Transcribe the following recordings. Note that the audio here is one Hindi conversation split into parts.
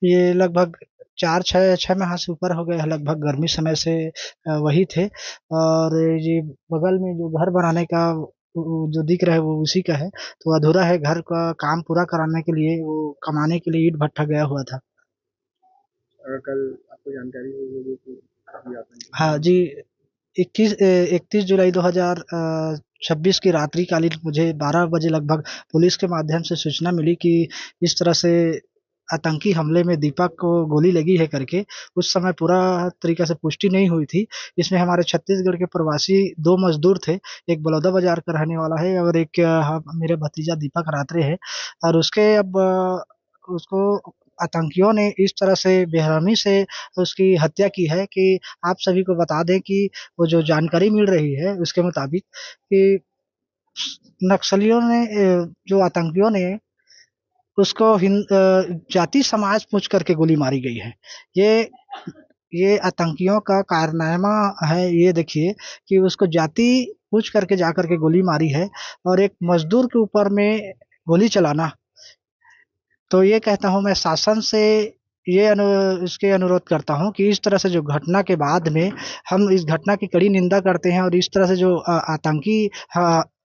ये लगभग 4 6 6 माह से ऊपर हो गए हैं, लगभग गर्मी समय से वही थे। और ये बगल में जो घर बनाने का जो दिख रहा है वो उसी का है। तो अधूरा है, घर का काम पूरा कराने के लिए वो कमाने के लिए ईंट भट्ठा गया हुआ था। कल आपको जानकारी हुई होगी कि काफी हाँ आतंकी। जी। 31 जुलाई 2026 की रात्रिकालीन मुझे 12 बजे लगभग पुलिस के माध्यम से सूचना मिली कि इस तरह से आतंकी हमले में दीपक को गोली लगी है करके। उस समय पूरा तरीके से पुष्टि नहीं हुई थी। इसमें हमारे छत्तीसगढ़ के प्रवासी 2 मजदूर थे। एक बलौदा बाजार का रहने वाला है और एक मेरे भतीजा दीपक रात्रे है। और उसके अब उसको आतंकियों ने इस तरह से बेरहमी से उसकी हत्या की है कि आप सभी को बता दें कि वो जो जानकारी मिल रही है उसके मुताबिक कि नक्सलियों ने जो आतंकियों ने उसको जाति समाज पूछ करके गोली मारी गई है। ये ये आतंकियों का कारनामा है। ये देखिए कि उसको जाति पूछ करके जा करके गोली मारी है और एक मजदूर के ऊपर में गोली चलाना। तो ये कहता हूँ मैं शासन से ये इसके अनुरोध करता हूँ कि इस तरह से जो घटना के बाद में हम इस घटना की कड़ी निंदा करते हैं और इस तरह से जो आतंकी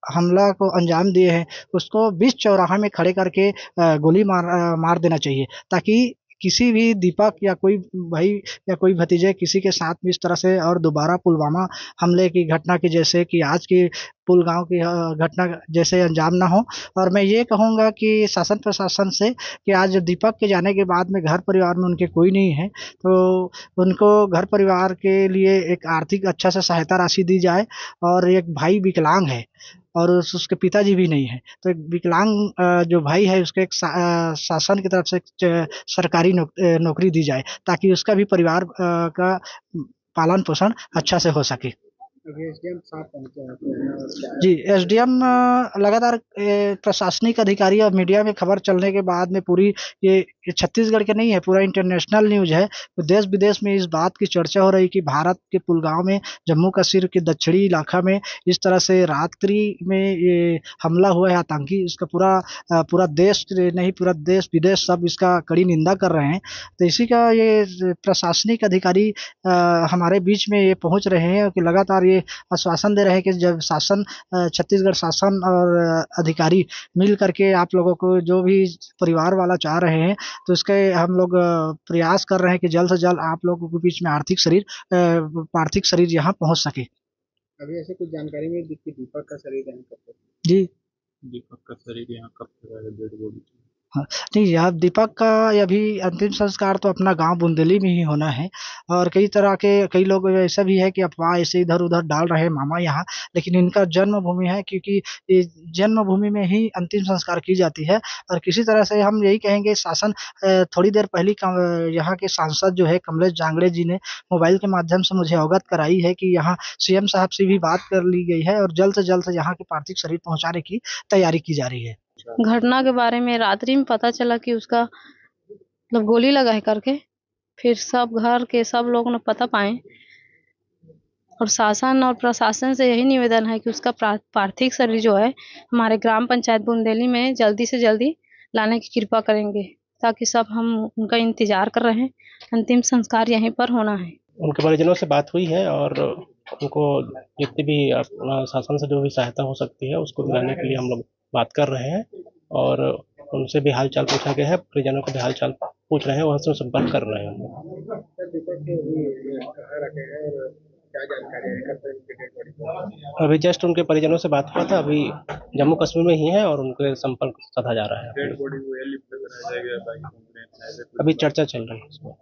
हमला को अंजाम दिए हैं उसको बीच चौराहा में खड़े करके गोली मार देना चाहिए, ताकि किसी भी दीपक या कोई भाई या कोई भतीजे किसी के साथ भी इस तरह से और दोबारा पुलवामा हमले की घटना की जैसे कि आज की पुलगांव की घटना जैसे अंजाम ना हो। और मैं ये कहूँगा कि शासन प्रशासन से कि आज दीपक के जाने के बाद में घर परिवार में उनके कोई नहीं है, तो उनको घर परिवार के लिए एक आर्थिक अच्छा सा सहायता राशि दी जाए। और एक भाई विकलांग है और उसके पिताजी भी नहीं है, तो एक विकलांग जो भाई है उसको एक शासन की तरफ से एक सरकारी नौकरी दी जाए, ताकि उसका भी परिवार का पालन पोषण अच्छा से हो सके। अभी एसडीएम साहब पहुंचे हैं आपके यहाँ और क्या जी, है? एसडीएम लगातार प्रशासनिक अधिकारी और मीडिया में खबर चलने के बाद में पूरी ये छत्तीसगढ़ के नहीं है, पूरा इंटरनेशनल न्यूज है। तो देश विदेश में इस बात की चर्चा हो रही कि भारत के पुलगांव में, जम्मू कश्मीर के दक्षिणी इलाका में इस तरह से रात्रि में ये हमला हुआ है आतंकी। इसका पूरा देश नहीं, पूरा देश विदेश सब इसका कड़ी निंदा कर रहे हैं। तो इसी का ये प्रशासनिक अधिकारी हमारे बीच में ये पहुंच रहे हैं कि लगातार ये आश्वासन दे रहे हैं कि जब छत्तीसगढ़ शासन और अधिकारी मिल करके आप लोगों को जो भी परिवार वाला चाह रहे हैं, तो इसके हम लोग प्रयास कर रहे हैं कि जल्द से जल्द आप लोगों के बीच में पार्थिव शरीर यहाँ पहुँच सके। अभी ऐसे कुछ जानकारी मिली कि दीपक का शरीर यहाँ कब तक? जी। दीपक का शरीर यहाँ कब तक आएगा डेड बॉडी? हाँ, नहीं यार, दीपक का अभी अंतिम संस्कार तो अपना गांव बुंदेली में ही होना है। और कई लोग ऐसा भी है कि अफवाह ऐसे इधर उधर डाल रहे हैं मामा यहाँ, लेकिन इनका जन्मभूमि है, क्योंकि ये जन्मभूमि में ही अंतिम संस्कार की जाती है। और किसी तरह से हम यही कहेंगे शासन थोड़ी देर पहले यहाँ के सांसद जो है कमलेश जांगड़े जी ने मोबाइल के माध्यम से मुझे अवगत कराई है कि यहाँ सीएम साहब से भी बात कर ली गई है और जल्द से जल्द यहाँ के पार्थिव शरीर पहुंचाने की तैयारी की जा रही है। घटना के बारे में रात्रि में पता चला कि उसका मतलब गोली लगा है करके। फिर सब घर के सब लोग ने पता पाए और शासन और प्रशासन से यही निवेदन है कि उसका पार्थिव शरीर जो है हमारे ग्राम पंचायत बुंदेली में जल्दी से जल्दी लाने की कृपा करेंगे, ताकि सब हम उनका इंतजार कर रहे हैं। अंतिम संस्कार यहीं पर होना है। उनके परिजनों से बात हुई है और उनको जितनी भी अपना शासन से जो भी सहायता हो सकती है उसको दिलाने के लिए हम लोग बात कर रहे हैं। और उनसे भी हाल चाल पूछा गया है, परिजनों को भी हाल चाल पूछ रहे हैं, वहाँ से संपर्क कर रहे हैं हम लोग। सर दीपक को अभी कहाँ रखे हैं और क्या जानकारी है कब तक उनकी डेड बॉडी पहुंचेगी? अभी जस्ट उनके परिजनों से बात हुआ था, अभी जम्मू कश्मीर में ही है और उनके संपर्क साधा जा रहा है। डेड बॉडी को एयरलिफ्ट कराया जाएगा, बाकी कंप्लेंट है अभी चर्चा चल रही है इसमें।